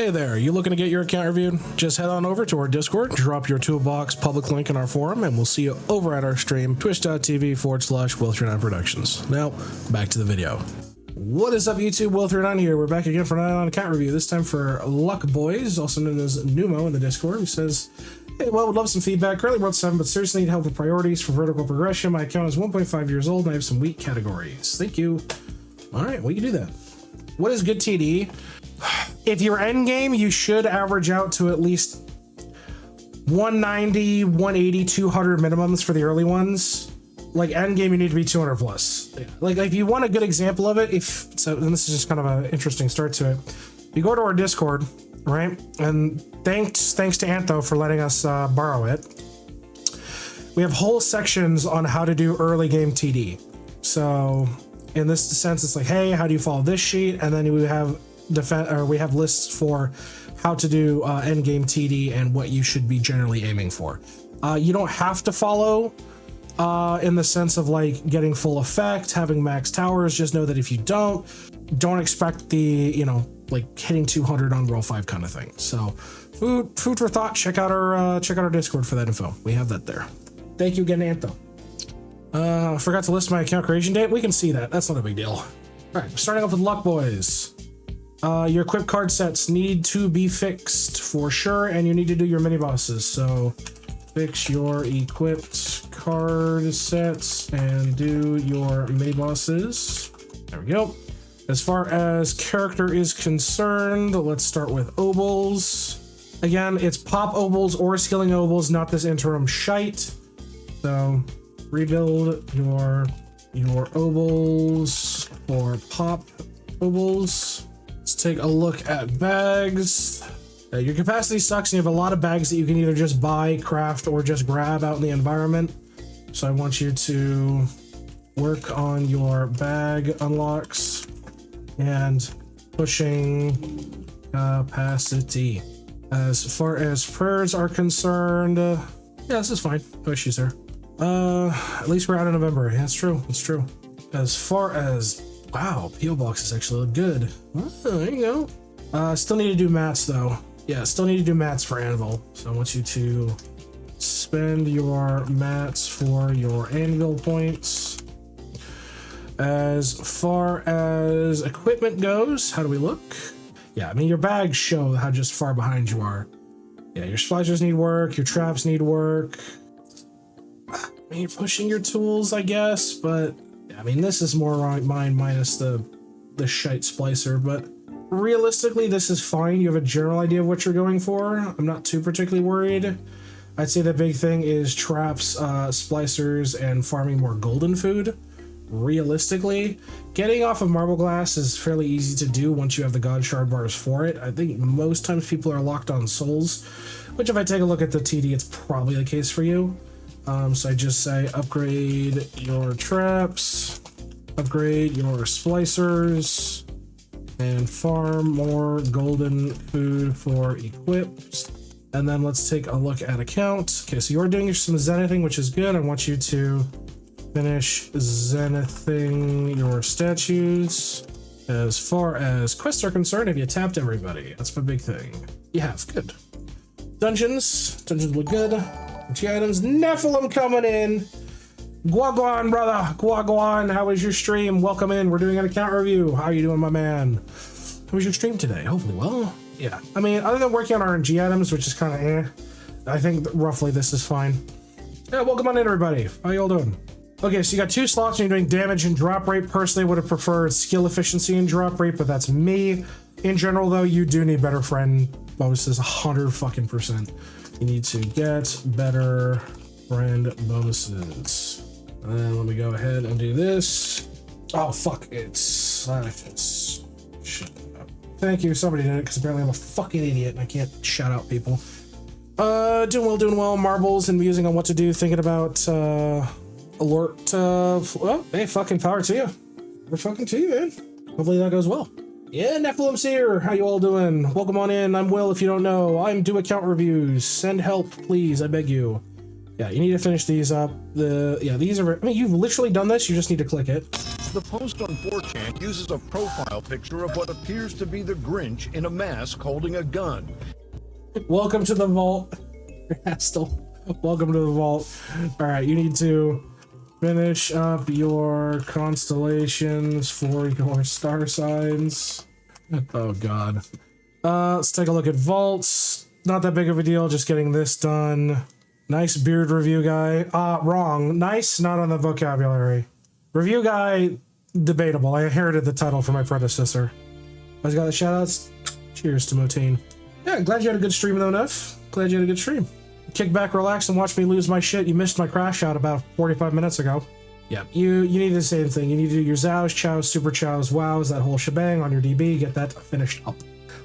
Hey there, you looking to get your account reviewed? Just head on over to our Discord, drop your toolbox public link in our forum, and we'll see you over at our stream, twitch.tv/Will39 Productions. Now, back to the video. What is up, YouTube? Will39 here. We're back again for an IdleOn Account review, this time for Luck Boys, also known as Numo in the Discord, who says, hey, well, would love some feedback. Currently World 7, but seriously need help with priorities for vertical progression. My account is 1.5 years old, and I have some weak categories. Thank you. All right, we can do that. What is good TD? If you're endgame, you should average out to at least 190, 180, 200 minimums for the early ones. Like endgame, you need to be 200 plus. Like if you want a good example of it, and this is just kind of an interesting start to it. You go to our Discord, right? And thanks to Antho for letting us borrow it. We have whole sections on how to do early game TD. So in this sense, it's like, hey, how do you follow this sheet? And then we have we have lists for how to do end game TD and what you should be generally aiming for. You don't have to follow in the sense of like getting full effect, having max towers. Just know that if you don't expect the, you know, like hitting 200 on roll 5 kind of thing. So food for thought. Check out our Discord for that info. We have that there. Thank you again, Anthem. Forgot to list my account creation date. We can see that. That's not a big deal. All right, starting off with Luck Boys. Your equip card sets need to be fixed for sure, and you need to do your mini bosses. So fix your equipped card sets and do your mini bosses. There we go. As far as character is concerned, let's start with Obols. Again, it's POP Obols or skilling Obols, not this interim shite. So rebuild your Obols for POP Obols. Let's take a look at bags. Your capacity sucks and you have a lot of bags that you can either just buy, craft, or just grab out in the environment. So I want you to work on your bag unlocks and pushing capacity. As far as prayers are concerned, yeah, this is fine. No issues there. At least we're out of November. Yeah, it's true. It's true. As far as, wow, PO boxes actually look good. Oh, there you go. Still need to do mats though. Yeah, still need to do mats for anvil. So I want you to spend your mats for your anvil points. As far as equipment goes, how do we look? Yeah, I mean, your bags show how just far behind you are. Yeah, your splicers need work, your traps need work. I mean, you're pushing your tools, I guess, but I mean, this is more like mine minus the shite splicer, but realistically, this is fine. You have a general idea of what you're going for. I'm not too particularly worried. I'd say the big thing is traps, splicers, and farming more golden food. Realistically, getting off of marble glass is fairly easy to do once you have the god shard bars for it. I think most times people are locked on souls, which if I take a look at the TD, it's probably the case for you. So I just say upgrade your traps, upgrade your splicers, and farm more golden food for equipped. And then let's take a look at account. Okay, so you're doing some zenithing, which is good. I want you to finish zenithing your statues. As far as quests are concerned, have you tapped everybody? That's my big thing. You have, good. Dungeons look good. G items, Nephilim coming in. Guaguan, brother, Guaguan, how was your stream? Welcome in, we're doing an account review. How are you doing, my man? How was your stream today? Hopefully well. Yeah, I mean, other than working on RNG items, which is kind of I think roughly this is fine. Yeah, welcome on in, everybody. How you all doing? Okay, so you got 2 slots and you're doing damage and drop rate. Personally, would have preferred skill efficiency and drop rate, but that's me. In general, though, you do need better friend bonuses, 100%. You need to get better friend bonuses. And then let me go ahead and do this. Oh, fuck, it's shut up. Thank you, somebody did it, because apparently I'm a fucking idiot and I can't shout out people. Doing well, marbles and musing on what to do, thinking about, alert, well, hey, fucking power to you. We're fucking to you, man. Hopefully that goes well. Yeah, Nephilim's here. How you all doing? Welcome on in. I'm Will, if you don't know. I'm do account reviews. Send help, please. I beg you. Yeah, you need to finish these up. These are, I mean, you've literally done this. You just need to click it. The post on 4chan uses a profile picture of what appears to be the Grinch in a mask holding a gun. Welcome to the vault. Still, welcome to the vault. All right, you need to finish up your constellations for your star signs. Oh god. Let's take a look at vaults. Not that big of a deal, just getting this done. Nice beard review guy. Wrong. Nice, not on the vocabulary. Review guy, debatable. I inherited the title from my predecessor. I got the shoutouts. Cheers to Motain. Yeah, glad you had a good stream though, enough. Glad you had a good stream. Kick back, relax, and watch me lose my shit. You missed my crash out about 45 minutes ago. Yeah, you need the same thing. You need to do your Zows, Chows, Super Chows, Wows, that whole shebang on your DB. Get that finished up.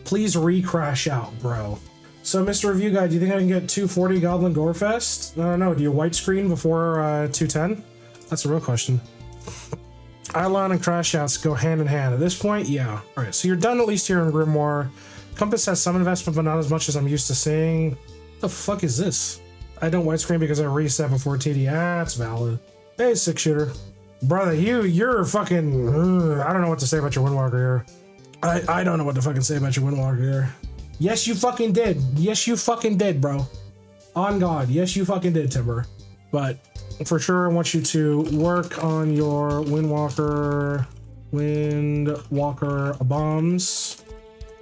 Please re-crash out, bro. So, Mr. Review Guy, do you think I can get 240 Goblin Gorefest? I don't know. Do you white screen before 210? That's a real question. IdleOn and crash outs go hand in hand. At this point, yeah. Alright, so you're done at least here in Grimoire. Compass has some investment, but not as much as I'm used to seeing. What the fuck is this? I don't white screen because I reset before TD. That's valid. Hey, 6-shooter. Brother, you're fucking... I don't know what to say about your Windwalker here. I don't know what to fucking say about your Windwalker here. Yes, you fucking did. Yes, you fucking did, bro. On God. Yes, you fucking did, Timber. But for sure, I want you to work on your Windwalker bombs.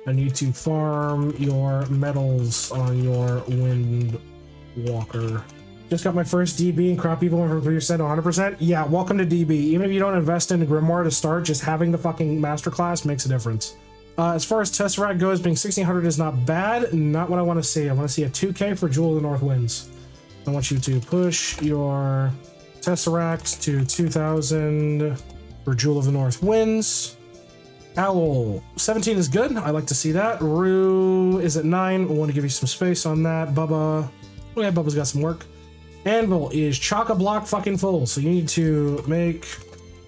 I need to farm your metals on your Windwalker. Just got my first DB and crop people from 3% to 100%. Yeah, welcome to DB. Even if you don't invest in Grimoire to start, just having the fucking masterclass makes a difference. As far as Tesseract goes, being 1600 is not bad. Not what I want to see. I want to see a 2K for Jewel of the North Winds. I want you to push your Tesseract to 2000 for Jewel of the North Winds. Owl, 17 is good. I like to see that. Rue is at 9. I want to give you some space on that. Bubba. Okay, Bubba's got some work. Anvil is chock-a-block fucking full, so you need to make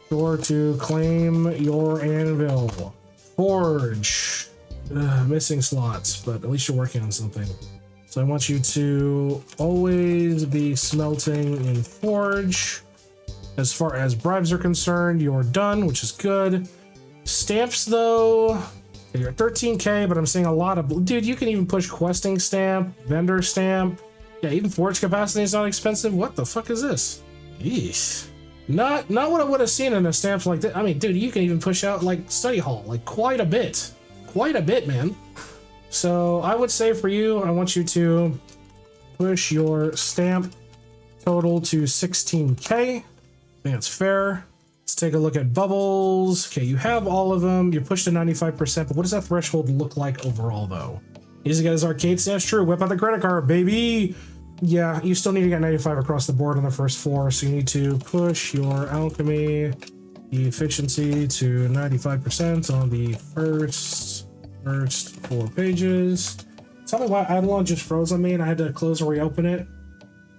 sure to claim your anvil. Forge. Missing slots, but at least you're working on something. So I want you to always be smelting in Forge. As far as bribes are concerned, you're done, which is good. Stamps, though, you're at 13k, but I'm seeing a lot of... Dude, you can even push questing stamp, vendor stamp. Yeah, even forge capacity is not expensive. What the fuck is this? Yeesh. Not what I would have seen in a stamp like this. I mean, dude, you can even push out, like, study hall, like, quite a bit. Quite a bit, man. So, I would say for you, I want you to push your stamp total to 16k. I think that's fair. Let's take a look at bubbles. Okay, you have all of them. You're pushed to 95%, but what does that threshold look like overall, though? He doesn't get his arcade stamps. True, whip out the credit card, baby! Yeah, you still need to get 95 across the board on the first floor, so you need to push your alchemy efficiency to 95% on the first 4 pages. Tell me why IdleOn just froze on me and I had to close and reopen it.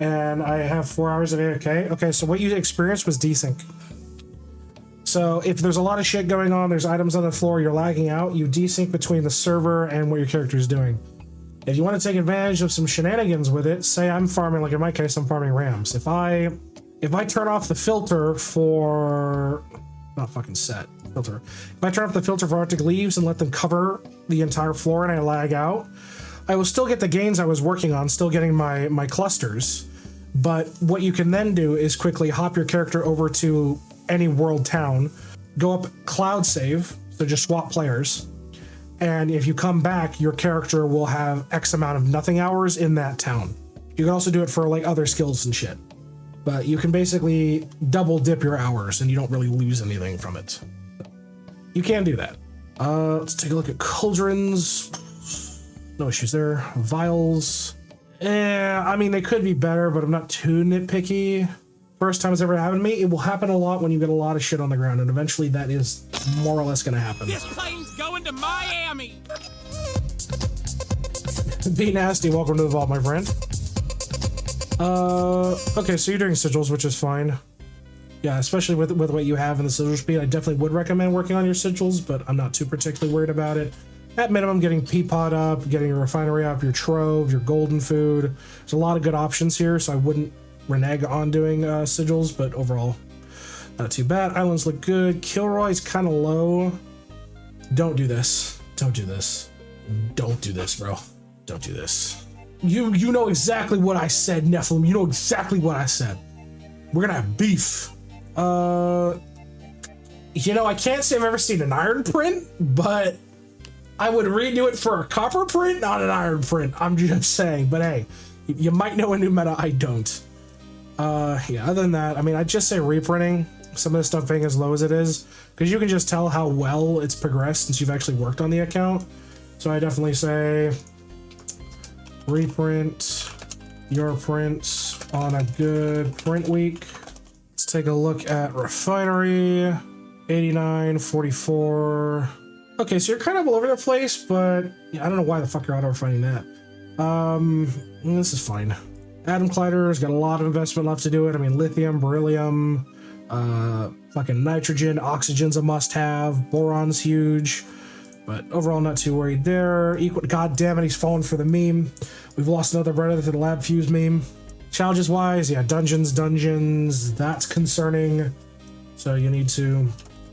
And I have 4 hours of AFK. Okay, so what you experienced was desync. So if there's a lot of shit going on, there's items on the floor, you're lagging out, you desync between the server and what your character is doing. If you want to take advantage of some shenanigans with it, say I'm farming, like in my case, I'm farming rams. If I turn off the filter for... Not fucking set. Filter. If I turn off the filter for Arctic leaves and let them cover the entire floor and I lag out, I will still get the gains I was working on, still getting my clusters. But what you can then do is quickly hop your character over to any world town, go up cloud save, so just swap players, and if you come back, your character will have X amount of nothing hours in that town. You can also do it for like other skills and shit, but you can basically double dip your hours and you don't really lose anything from it. You can do that. Let's take a look at cauldrons. No issues there. Vials. I mean, they could be better, but I'm not too nitpicky. First time it's ever happened to me. It will happen a lot when you get a lot of shit on the ground, and eventually that is more or less going to happen. This plane's going to Miami! Be nasty, welcome to the vault, my friend. Okay, so you're doing sigils, which is fine. Yeah, especially with what you have in the sigil speed, I definitely would recommend working on your sigils, but I'm not too particularly worried about it. At minimum, getting Peapod up, getting your refinery up, your trove, your golden food. There's a lot of good options here, so I wouldn't renege on doing sigils, but overall, Not too bad. Islands look good. Kilroy's kind of low. Don't do this. Don't do this. Don't do this, bro. Don't do this. You know exactly what I said, Nephilim. You know exactly what I said. We're gonna have beef. You know, I can't say I've ever seen an iron print, but I would redo it for a copper print, not an iron print. I'm just saying. But hey, you might know a new meta. I don't. Yeah, other than that, I mean, I'd just say reprinting some of this stuff being as low as it is, because you can just tell how well it's progressed since you've actually worked on the account. So I definitely say reprint your prints on a good print week. Let's take a look at Refinery. 89, 44. Okay, so you're kind of all over the place, but yeah, I don't know why the fuck you're auto-refining that. This is fine. Atom Collider's got a lot of investment left to do it. I mean, lithium, beryllium, fucking nitrogen, oxygen's a must-have, boron's huge, but overall not too worried there. God damn it, he's fallen for the meme. We've lost another brother to the Lab Fuse meme. Challenges-wise, yeah, dungeons, that's concerning. So you need to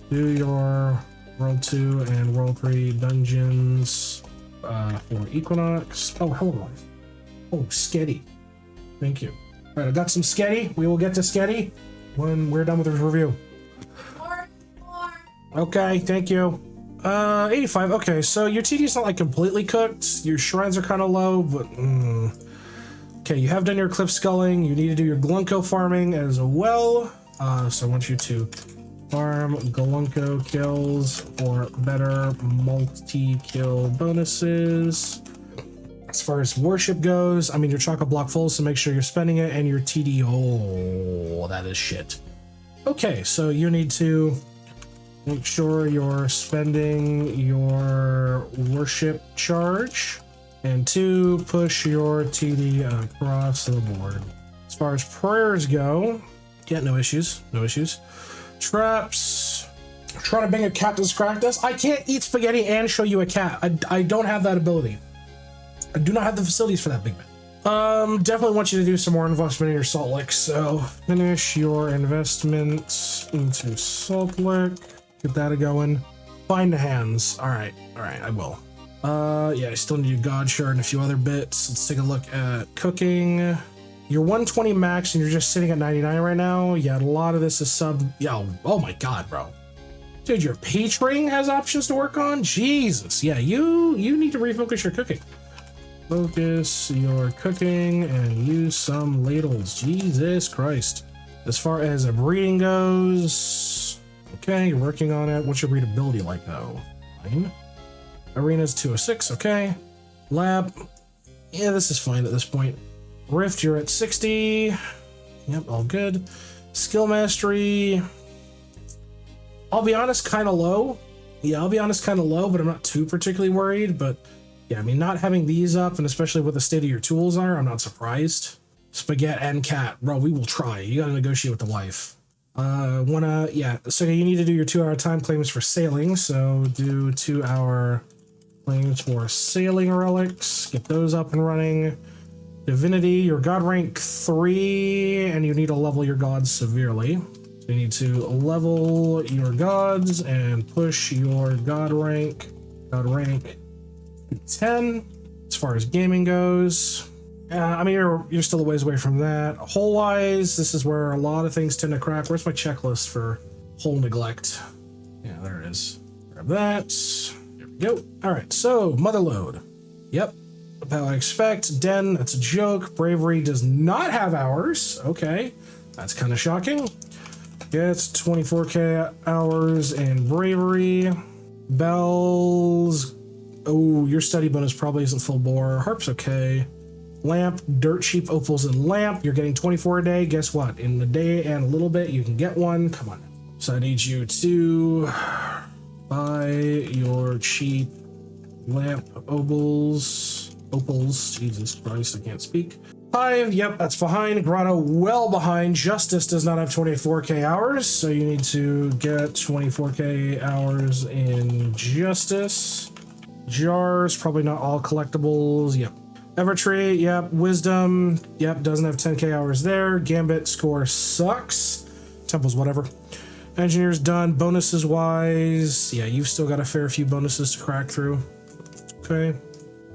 do your World 2 and World 3 dungeons for Equinox. Oh, hello. Oh, Sketty. Thank you. All right, I got some Sketty. We will get to Sketty when we're done with this review. More. Okay, thank you. 85. Okay, so your TD's not like completely cooked. Your shrines are kind of low, but okay, you have done your cliff sculling. You need to do your Glunko farming as well. So I want you to farm Glunko kills for better multi-kill bonuses. As far as worship goes, I mean, your chocolate block full, so make sure you're spending it, and your TD, oh, that is shit. Okay, so you need to make sure you're spending your worship charge, and 2, push your TD across the board. As far as prayers go, yeah, no issues. Traps. I'm trying to bang a cat to distract us. I can't eat spaghetti and show you a cat. I don't have that ability. I do not have the facilities for that, big man. Definitely want you to do some more investment in your Saltlick. So finish your investment into Saltlick. Get that going. Find the hands. All right, I will. Yeah, I still need a God Shard and a few other bits. Let's take a look at cooking. You're 120 max and you're just sitting at 99 right now. Yeah, a lot of this is sub. Yeah, oh my god, bro. Dude, your peach ring has options to work on? Jesus. Yeah, you need to refocus your cooking. Focus your cooking and use some ladles. Jesus Christ. As far as a breeding goes, okay, you're working on it. What's your readability like though? Fine. Arena's 206, okay. Lab, yeah, this is fine at this point. Rift, you're at 60. Yep, all good. Skill mastery, I'll be honest, kind of low. Yeah, I'll be honest, kind of low, but I'm not too particularly worried. But yeah, I mean, not having these up, and especially what the state of your tools are, I'm not surprised. Spaghetti and cat, bro, we will try. You gotta negotiate with the wife. Yeah, so you need to do your 2-hour time claims for sailing. So do 2-hour claims for sailing relics. Get those up and running. Divinity, you're god rank 3, and you need to level your gods severely. So you need to level your gods and push your god rank to 10. As far as gaming goes, I mean, you're still a ways away from that. Hole-wise, this is where a lot of things tend to crack. Where's my checklist for hole neglect? Yeah, there it is. Grab that. There we go. All right, so motherload. Yep. About I expect. Den, that's a joke. Bravery does not have hours. Okay, that's kind of shocking. Gets 24k hours in bravery. Bells. Oh, your study bonus probably isn't full bore. Harp's okay. Lamp, dirt cheap opals and lamp. You're getting 24 a day. Guess what? In a day and a little bit, you can get one. Come on. So I need you to buy your cheap lamp opals. Jesus Christ, I can't speak. Hive, yep, that's behind. Grotto, well behind. Justice does not have 24k hours, so you need to get 24k hours in Justice. Jars, probably not all collectibles. Yep. Evertree, yep. Wisdom, yep, doesn't have 10k hours there. Gambit score sucks. Temples, whatever. Engineer's done. Bonuses wise, yeah, you've still got a fair few bonuses to crack through. Okay.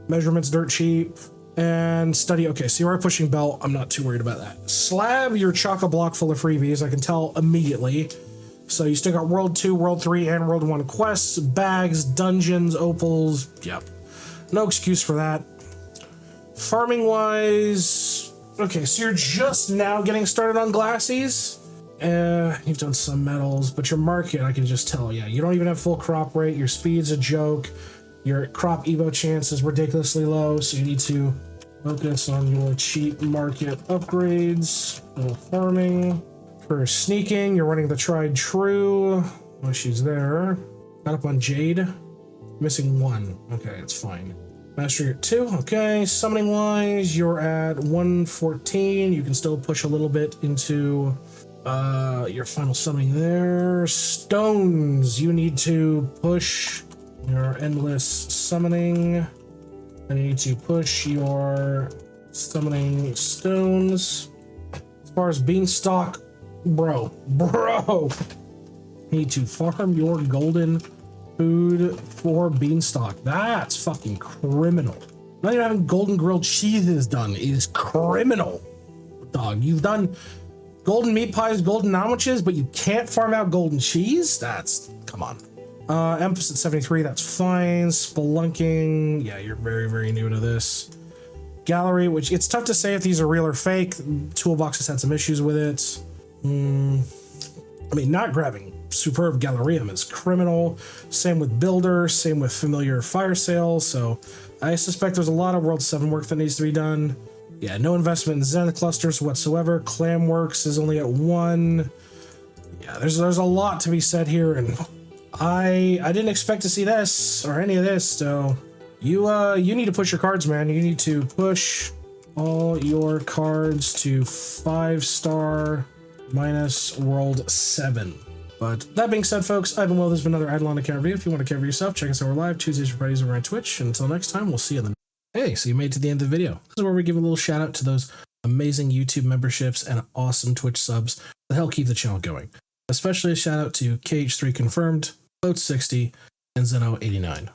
Measurements dirt cheap. And study, okay, so you are pushing belt. I'm not too worried about that. Slab, your chock-a-block full of freebies, I can tell immediately. So you still got World 2, World 3, and World 1 quests, bags, dungeons, opals, yep. No excuse for that. Farming-wise, okay, so you're just now getting started on glassies. You've done some metals, but your market, I can just tell, yeah, you don't even have full crop rate, your speed's a joke, your crop evo chance is ridiculously low, so you need to focus on your cheap market upgrades. Farming. For sneaking, you're running the tried true. Oh, she's there. Got up on Jade. Missing 1. Okay, it's fine. Mastery at 2. Okay, summoning wise, you're at 114. You can still push a little bit into your final summoning there. Stones, you need to push your endless summoning. And you need to push your summoning stones. As far as beanstalk, bro, need to farm your golden food for beanstalk. That's fucking criminal. Not even having golden grilled cheeses done is criminal, dog. You've done golden meat pies, golden sandwiches, but you can't farm out golden cheese? That's, come on. Emphasis at 73, that's fine. Spelunking, yeah, you're very, very new to this. Gallery, which it's tough to say if these are real or fake. Toolbox has had some issues with it. I mean, not grabbing Superb Gallerium is criminal. Same with Builder, same with Familiar Fire Sale, so I suspect there's a lot of World 7 work that needs to be done. Yeah, no investment in Zen clusters whatsoever. Clamworks is only at 1. Yeah, there's a lot to be said here, and I didn't expect to see this or any of this, so you need to push your cards, man. You need to push all your cards to 5-star minus World 7. But that being said, folks, I've been Will. This has been another IdleOn Account review. If you want to cover yourself, check us out live Tuesdays and Fridays over on Twitch. And until next time, we'll see you in the Hey, so you made it to the end of the video. This is where we give a little shout out to those amazing YouTube memberships and awesome Twitch subs that help keep the channel going. Especially a shout out to KH3 Confirmed, Boat60, and Zeno89.